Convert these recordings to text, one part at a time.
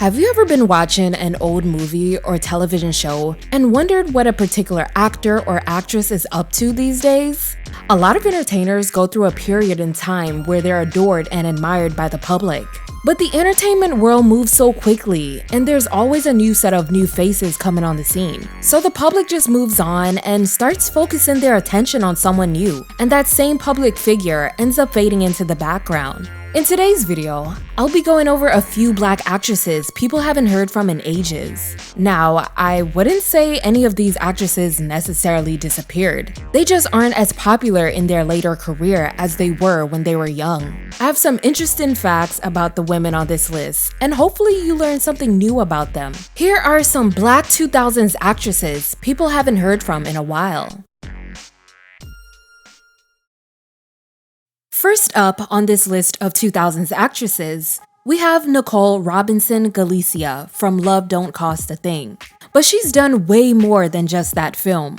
Have you ever been watching an old movie or television show and wondered what a particular actor or actress is up to these days? A lot of entertainers go through a period in time where they're adored and admired by the public. But the entertainment world moves so quickly, and there's always a new set of new faces coming on the scene. So the public just moves on and starts focusing their attention on someone new, and that same public figure ends up fading into the background. In today's video, I'll be going over a few Black actresses people haven't heard from in ages. Now, I wouldn't say any of these actresses necessarily disappeared. They just aren't as popular in their later career as they were when they were young. I have some interesting facts about the women on this list, and hopefully you learn something new about them. Here are some Black 2000s actresses people haven't heard from in a while. First up on this list of 2000s actresses, we have Nicole Robinson Galicia from Love Don't Cost a Thing. But she's done way more than just that film.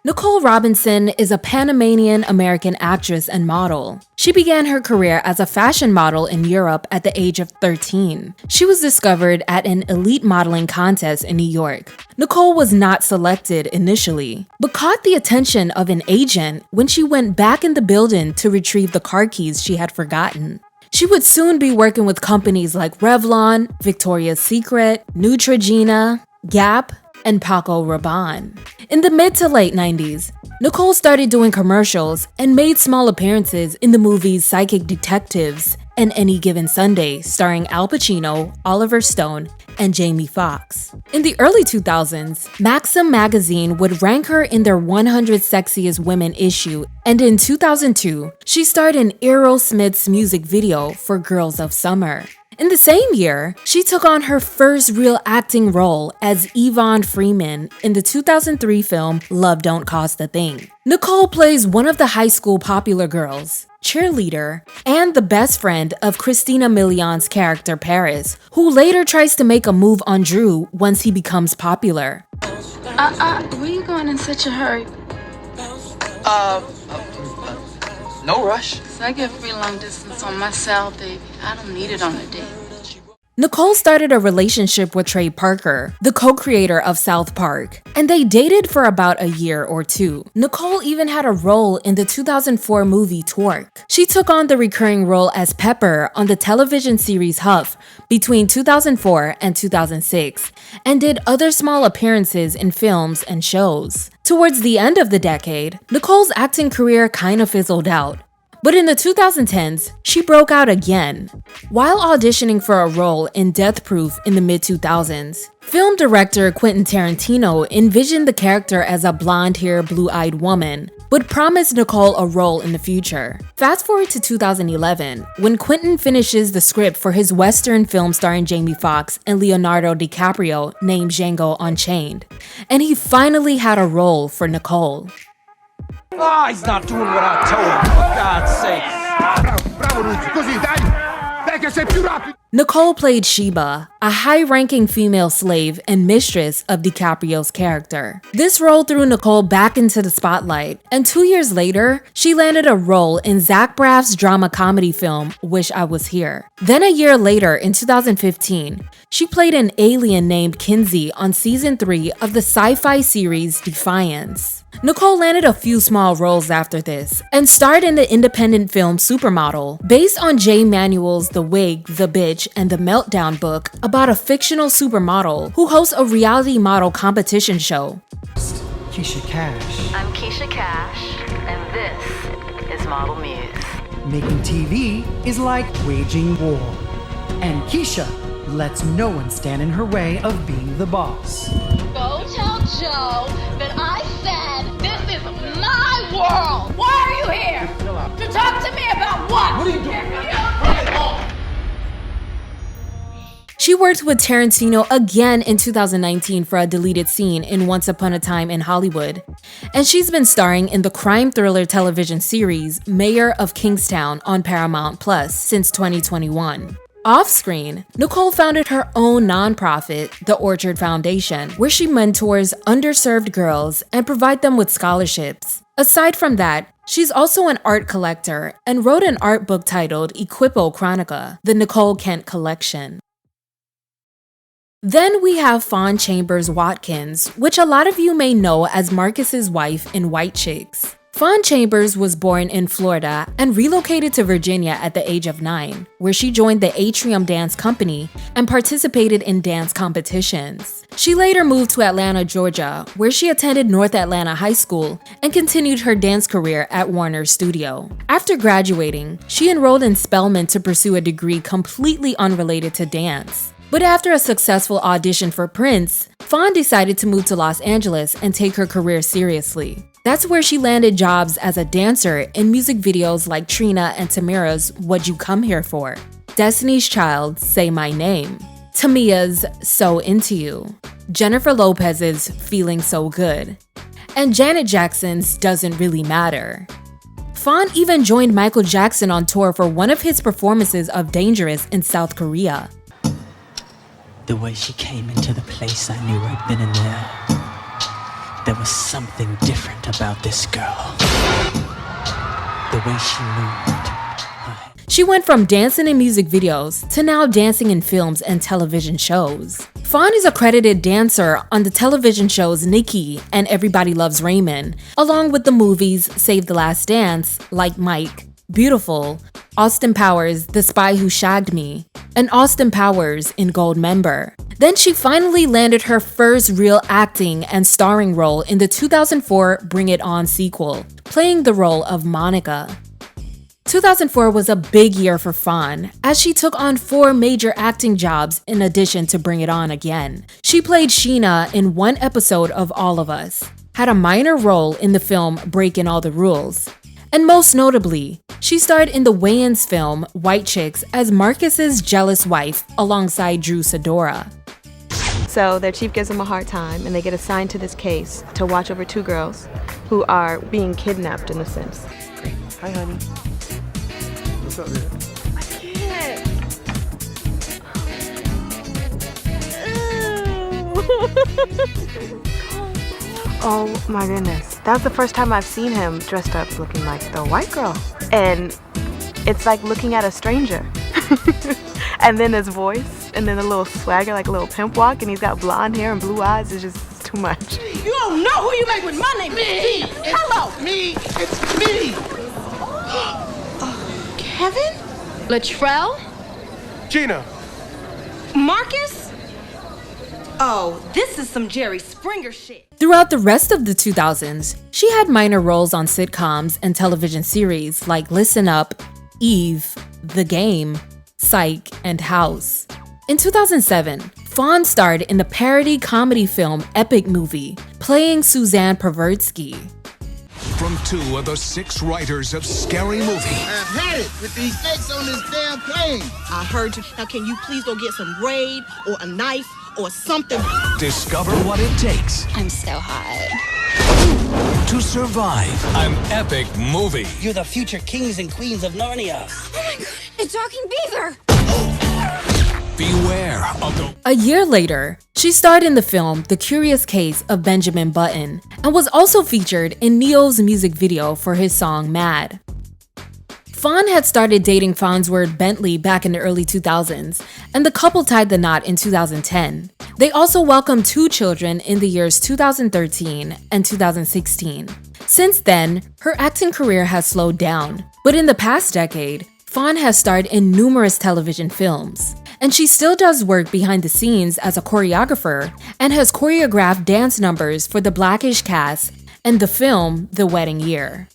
Nicole Robinson is a Panamanian American actress and model. She began her career as a fashion model in Europe at the age of 13. She was discovered at an elite modeling contest in New York. Nicole was not selected initially, but caught the attention of an agent when she went back in the building to retrieve the car keys she had forgotten. She would soon be working with companies like Revlon, Victoria's Secret, Neutrogena, Gap, and Paco Rabanne. In the mid to late 90s, Nicole started doing commercials and made small appearances in the movies Psychic Detectives and Any Given Sunday, starring Al Pacino, Oliver Stone, and Jamie Foxx. In the early 2000s, Maxim magazine would rank her in their 100 Sexiest Women issue, and in 2002, she starred in Aerosmith's music video for Girls of Summer. In the same year, she took on her first real acting role as Yvonne Freeman in the 2003 film Love Don't Cost a Thing. Nicole plays one of the high school popular girls, cheerleader, and the best friend of Christina Milian's character Paris, who later tries to make a move on Drew once he becomes popular. Where you going in such a hurry? No rush. So I get free long distance on my cell, baby. I don't need it on a date. Nicole started a relationship with Trey Parker, the co-creator of South Park, and they dated for about a year or two. Nicole even had a role in the 2004 movie Twerk. She took on the recurring role as Pepper on the television series Huff between 2004 and 2006, and did other small appearances in films and shows. Towards the end of the decade, Nicole's acting career kind of fizzled out. But in the 2010s, she broke out again. While auditioning for a role in Death Proof in the mid-2000s, film director Quentin Tarantino envisioned the character as a blonde-haired, blue-eyed woman, but promised Nicole a role in the future. Fast forward to 2011, when Quentin finishes the script for his Western film starring Jamie Foxx and Leonardo DiCaprio named Django Unchained, and he finally had a role for Nicole. Ah, he's not doing what I told him, for God's sake. Bravo, Luigi, così, dai! Dai che sei più rapido! Nicole played Sheba, a high-ranking female slave and mistress of DiCaprio's character. This role threw Nicole back into the spotlight, and 2 years later, she landed a role in Zach Braff's drama comedy film Wish I Was Here. Then a year later, in 2015, she played an alien named Kinsey on season 3 of the sci-fi series Defiance. Nicole landed a few small roles after this, and starred in the independent film Supermodel, based on Jay Manuel's The Wig, The Bitch, and The Meltdown book about a fictional supermodel who hosts a reality model competition show. Keisha Cash. I'm Keisha Cash, and this is Model Muse. Making TV is like waging war. And Keisha lets no one stand in her way of being the boss. Go tell Joe that I said this is my world. Why are you here? To talk to me about what? What are you doing? She worked with Tarantino again in 2019 for a deleted scene in Once Upon a Time in Hollywood. And she's been starring in the crime thriller television series Mayor of Kingstown on Paramount Plus since 2021. Off-screen, Nicole founded her own nonprofit, the Orchard Foundation, where she mentors underserved girls and provides them with scholarships. Aside from that, she's also an art collector and wrote an art book titled Equipo Chronica, the Nicole Kent Collection. Then we have Fawn Chambers Watkins, which a lot of you may know as Marcus's wife in White Chicks. Fawn Chambers was born in Florida and relocated to Virginia at the age of 9, where she joined the Atrium Dance Company and participated in dance competitions. She later moved to Atlanta, Georgia, where she attended North Atlanta High School and continued her dance career at Warner Studio. After graduating, she enrolled in Spelman to pursue a degree completely unrelated to dance. But after a successful audition for Prince, Fawn decided to move to Los Angeles and take her career seriously. That's where she landed jobs as a dancer in music videos like Trina and Tamira's What'd You Come Here For?, Destiny's Child's Say My Name, Tamia's So Into You, Jennifer Lopez's Feeling So Good, and Janet Jackson's Doesn't Really Matter. Fawn even joined Michael Jackson on tour for one of his performances of Dangerous in South Korea. The way she came into the place, I knew right then and there. There was something different about this girl. The way she moved. She went from dancing in music videos to now dancing in films and television shows. Fawn is a credited dancer on the television shows Nikki and Everybody Loves Raymond, along with the movies Save the Last Dance, Like Mike, Beautiful, Austin Powers' The Spy Who Shagged Me, and Austin Powers in Goldmember. Then she finally landed her first real acting and starring role in the 2004 Bring It On sequel, playing the role of Monica. 2004 was a big year for Fawn, as she took on 4 major acting jobs in addition to Bring It On again. She played Sheena in one episode of All of Us, had a minor role in the film Breaking All the Rules, and most notably, she starred in the Wayans film White Chicks as Marcus's jealous wife alongside Drew Sidora. So their chief gives them a hard time, and they get assigned to this case to watch over 2 girls who are being kidnapped in a sense. Hi, honey. What's up, man? I can't. Oh my goodness. That was the first time I've seen him dressed up looking like the white girl. And it's like looking at a stranger. And then his voice, and then a little swagger, like a little pimp walk, and he's got blonde hair and blue eyes. It's just too much. You don't know who you make with my name. Me. Hello. Me. It's me. Kevin? Latrell? Gina. Marcus? Oh, this is some Jerry Springer shit. Throughout the rest of the 2000s, she had minor roles on sitcoms and television series like Listen Up, Eve, The Game, Psych, and House. In 2007, Fawn starred in the parody comedy film Epic Movie, playing Suzanne Pervertsky. From 2 of the 6 writers of Scary Movie. I've had it with these snakes on this damn plane. I heard you. Now can you please go get some braid or a knife or something? Discover what it takes I'm so hot. to survive an epic movie. You're the future kings and queens of Narnia. Oh my god, a talking beaver! Beware of the... A year later, she starred in the film The Curious Case of Benjamin Button and was also featured in Neo's music video for his song Mad. Fawn had started dating Farnsworth Bentley back in the early 2000s, and the couple tied the knot in 2010. They also welcomed 2 children in the years 2013 and 2016. Since then, her acting career has slowed down, but in the past decade, Fawn has starred in numerous television films, and she still does work behind the scenes as a choreographer and has choreographed dance numbers for the Blackish cast and the film The Wedding Year.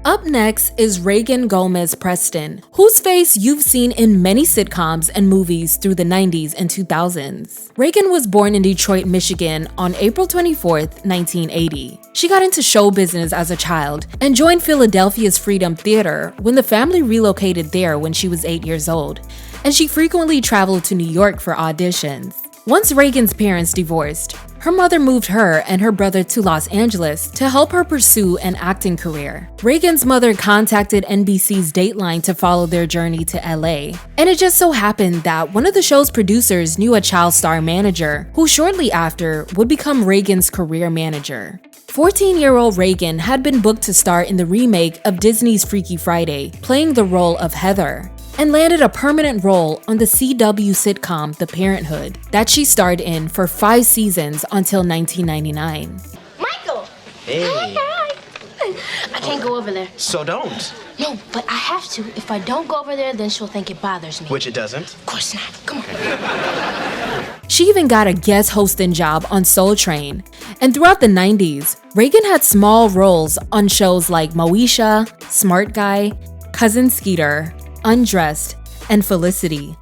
Up next is Reagan Gomez Preston, whose face you've seen in many sitcoms and movies through the 90s and 2000s. Reagan was born in Detroit, Michigan on April 24, 1980. She got into show business as a child and joined Philadelphia's Freedom Theater when the family relocated there when she was 8 years old, and she frequently traveled to New York for auditions. Once Reagan's parents divorced, her mother moved her and her brother to Los Angeles to help her pursue an acting career. Reagan's mother contacted NBC's Dateline to follow their journey to LA, and it just so happened that one of the show's producers knew a child star manager who shortly after would become Reagan's career manager. 14-year-old Reagan had been booked to star in the remake of Disney's Freaky Friday, playing the role of Heather. and landed a permanent role on the CW sitcom The Parenthood that she starred in for 5 seasons until 1999. Michael! Hey. Hi. I can't go over there. So don't. No, but I have to. If I don't go over there, then she'll think it bothers me. Which it doesn't. Of course not. Come on. She even got a guest hosting job on Soul Train. And throughout the 90s, Reagan had small roles on shows like Moesha, Smart Guy, Cousin Skeeter, Undressed, and Felicity.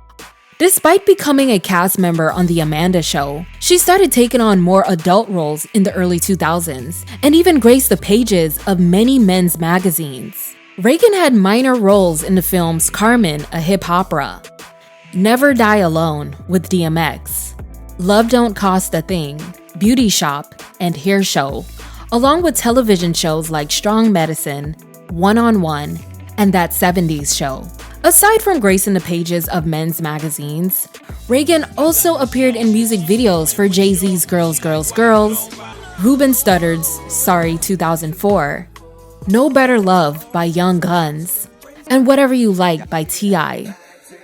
Despite becoming a cast member on The Amanda Show, she started taking on more adult roles in the early 2000s and even graced the pages of many men's magazines. Reagan had minor roles in the films Carmen, a hip opera, Never Die Alone with DMX, Love Don't Cost a Thing, Beauty Shop, and Hair Show, along with television shows like Strong Medicine, One-on-One, and That 70s Show. Aside from gracing the pages of men's magazines, Reagan also appeared in music videos for Jay-Z's Girls, Girls, Girls, Ruben Studdard's Sorry 2004, No Better Love by Young Guns, and Whatever You Like by T.I.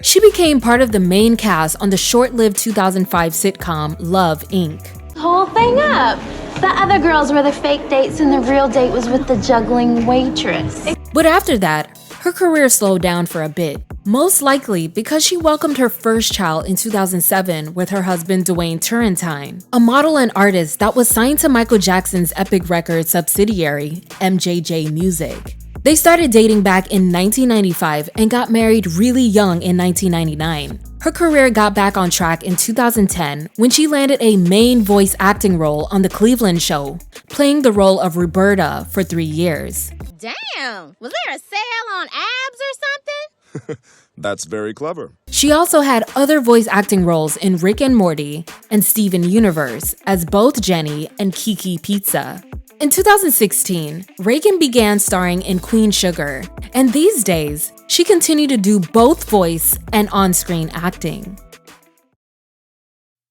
She became part of the main cast on the short-lived 2005 sitcom Love, Inc. Whole thing up. The other girls were the fake dates and the real date was with the juggling waitress. But after that, her career slowed down for a bit, most likely because she welcomed her first child in 2007 with her husband Dwayne Turrentine, a model and artist that was signed to Michael Jackson's Epic Records subsidiary, MJJ Music. They started dating back in 1995 and got married really young in 1999. Her career got back on track in 2010 when she landed a main voice acting role on The Cleveland Show, playing the role of Roberta for 3 years. Damn, was there a sale on abs or something? That's very clever. She also had other voice acting roles in Rick and Morty and Steven Universe as both Jenny and Kiki Pizza. In 2016, Reagan began starring in Queen Sugar, and these days, she continued to do both voice and on-screen acting.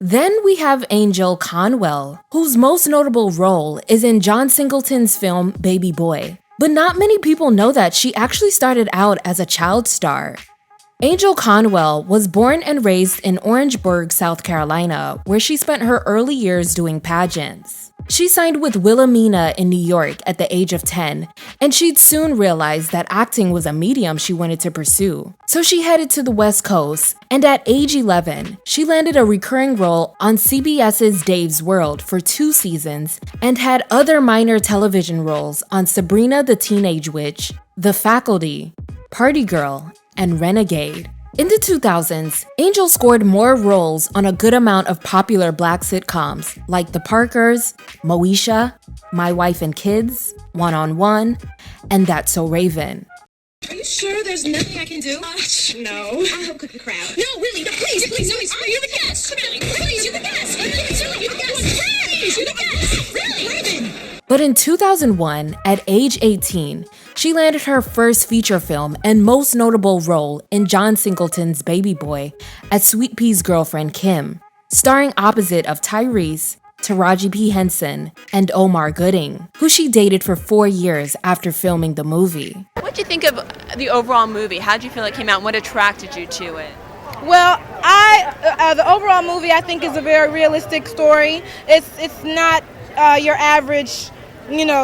Then we have Angel Conwell, whose most notable role is in John Singleton's film Baby Boy. But not many people know that she actually started out as a child star. Angel Conwell was born and raised in Orangeburg, South Carolina, where she spent her early years doing pageants. She signed with Wilhelmina in New York at the age of 10, and she'd soon realized that acting was a medium she wanted to pursue. So she headed to the West Coast, and at age 11, she landed a recurring role on CBS's Dave's World for 2 seasons and had other minor television roles on Sabrina the Teenage Witch, The Faculty, Party Girl, and Renegade. In the 2000s, Angel scored more roles on a good amount of popular Black sitcoms like The Parkers, Moesha, My Wife and Kids, One-on-One, and That's So Raven. Are you sure there's nothing I can do? No. I'll cook the crowd. No, really, no, please, no, you're the guest. Really, please, you're the guest. Please, you're the guest. Please, you're the guest. Really, Raven. But in 2001, at age 18, she landed her first feature film and most notable role in John Singleton's Baby Boy as Sweet Pea's girlfriend Kim, starring opposite of Tyrese, Taraji P. Henson, and Omar Gooding, who she dated for 4 years after filming the movie. What'd you think of the overall movie? How'd you feel it came out and what attracted you to it? Well, the overall movie I think is a very realistic story. It's not your average,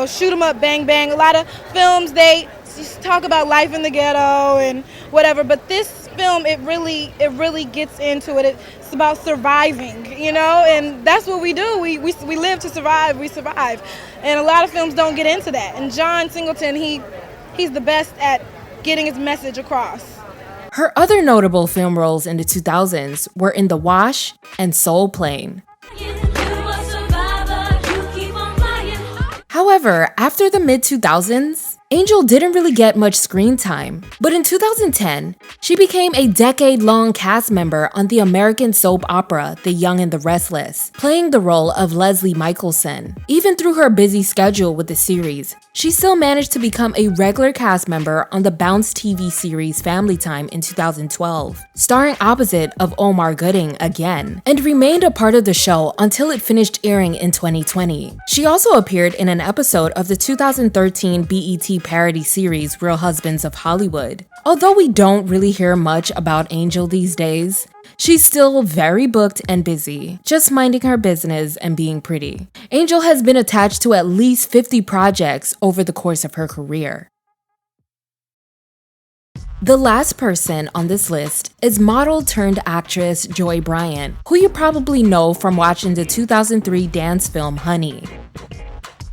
shoot 'em up, bang bang. A lot of films they just talk about life in the ghetto and whatever, but this film it really gets into it. It's about surviving, and that's what we do. We live to survive. We survive, and a lot of films don't get into that. And John Singleton, he's the best at getting his message across. Her other notable film roles in the 2000s were in The Wash and Soul Plane. However, after the mid-2000s, Angel didn't really get much screen time. But in 2010, she became a decade-long cast member on the American soap opera The Young and the Restless, playing the role of Leslie Michelson. Even through her busy schedule with the series, she still managed to become a regular cast member on the Bounce TV series Family Time in 2012, starring opposite of Omar Gooding again, and remained a part of the show until it finished airing in 2020. She also appeared in an episode of the 2013 BET reality parody series Real Husbands of Hollywood. Although we don't really hear much about Angel these days, she's still very booked and busy, just minding her business and being pretty. Angel has been attached to at least 50 projects over the course of her career. The last person on this list is model turned actress Joy Bryant, who you probably know from watching the 2003 dance film Honey.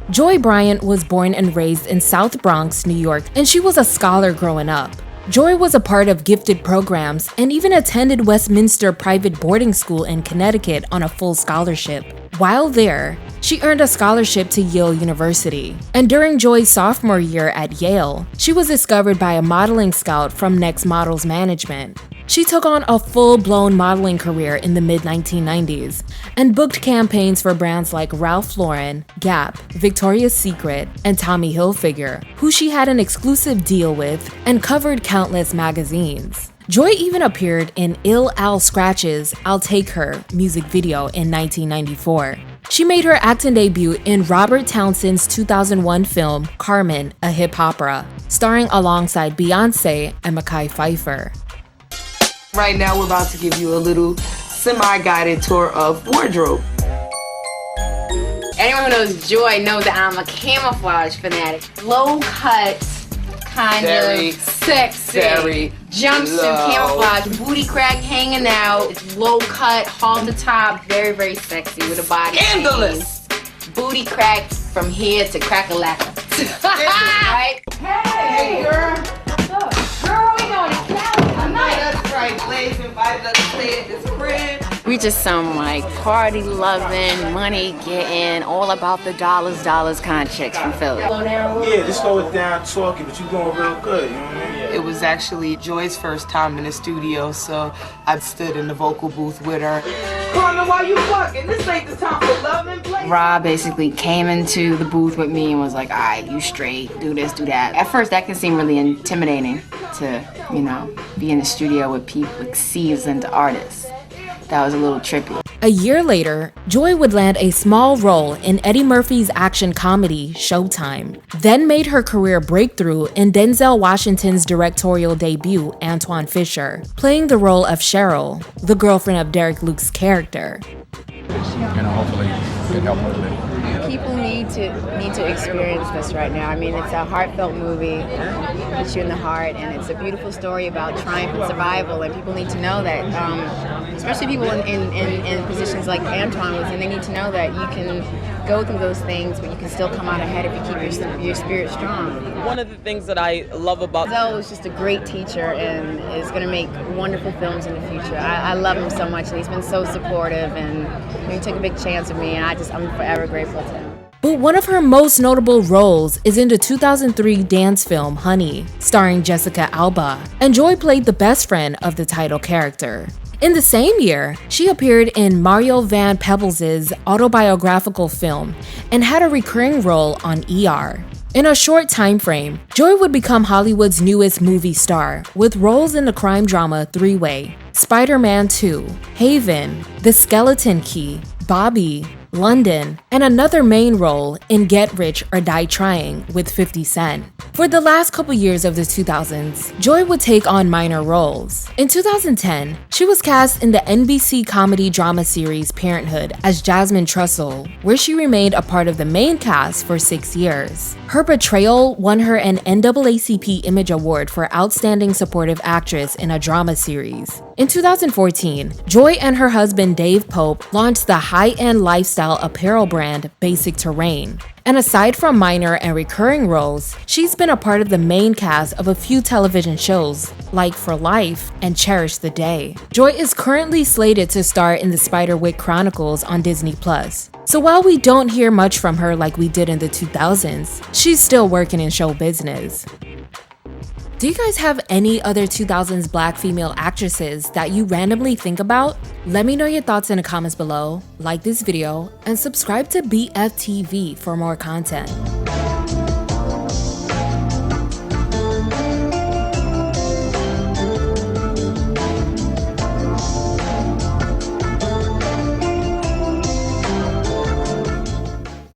Joy Bryant was born and raised in South Bronx, New York, and she was a scholar growing up. Joy was a part of gifted programs and even attended Westminster Private Boarding School in Connecticut on a full scholarship. While there, she earned a scholarship to Yale University. And during Joy's sophomore year at Yale, she was discovered by a modeling scout from Next Models Management. She took on a full-blown modeling career in the mid-1990s and booked campaigns for brands like Ralph Lauren, Gap, Victoria's Secret, and Tommy Hilfiger, who she had an exclusive deal with and covered countless magazines. Joy even appeared in Ill Al Scratch's I'll Take Her music video in 1994. She made her acting debut in Robert Townsend's 2001 film Carmen, a Hip Opera, starring alongside Beyoncé and Mekhi Phifer. Right now, we're about to give you a little semi-guided tour of wardrobe. Anyone who knows Joy knows that I'm a camouflage fanatic. Low cut, kind Very, of sexy. very Jumpsuit, low. camouflage, booty crack hanging out. It's low cut, halter the top, very, very sexy with a body. Scandalous. Booty crack from here to crack-a-lacka. Right? Hey, girl. What's up? Girl, we going to Cali tonight. That's right, Blaze invited us to stay at this crib. We just some like party loving, money getting, all about the dollars kind of chicks from Philly. Yeah, just slow it down, talking, but you doing real good, you know what I mean? It was actually Joy's first time in the studio, so I stood in the vocal booth with her. Carmen, why you fucking? This ain't the time for love and play. Rob basically came into the booth with me and was like, all right, you straight, do this, do that. At first, that can seem really intimidating to, you know, be in the studio with people, like seasoned artists. That was a little trippy. A year later, Joy would land a small role in Eddie Murphy's action comedy Showtime, then made her career breakthrough in Denzel Washington's directorial debut Antoine Fisher, playing the role of Cheryl, the girlfriend of Derek Luke's character. Hopefully can help with it. People need to experience this right now. I mean, it's a heartfelt movie, it hits you in the heart, and it's a beautiful story about triumph and survival. And people need to know that, especially people in positions like Antoine was in, they need to know that you can go through those things, but you can still come out ahead if you keep your spirit strong. One of the things that I love about Zoe is just a great teacher and is going to make wonderful films in the future. I love him so much, and he's been so supportive, and he took a big chance with me, and I'm forever grateful to him. But one of her most notable roles is in the 2003 dance film Honey, starring Jessica Alba, and Joy played the best friend of the title character. In the same year, she appeared in Mario Van Peebles' autobiographical film and had a recurring role on ER. In a short time frame, Joy would become Hollywood's newest movie star, with roles in the crime drama Three-Way, Spider-Man 2, Haven, The Skeleton Key, Bobby, London, and another main role in Get Rich or Die Trying with 50 Cent. For the last couple years of the 2000s, Joy would take on minor roles. In 2010, she was cast in the NBC comedy drama series Parenthood as Jasmine Trussell, where she remained a part of the main cast for 6 years. Her portrayal won her an NAACP Image Award for Outstanding Supportive Actress in a Drama Series. In 2014, Joy and her husband Dave Pope launched the high-end lifestyle apparel brand Basic Terrain. And aside from minor and recurring roles, she's been a part of the main cast of a few television shows, like For Life and Cherish the Day. Joy is currently slated to star in the Spiderwick Chronicles on Disney+. So while we don't hear much from her like we did in the 2000s, she's still working in show business. Do you guys have any other 2000s Black female actresses that you randomly think about? Let me know your thoughts in the comments below, like this video, and subscribe to BFTV for more content.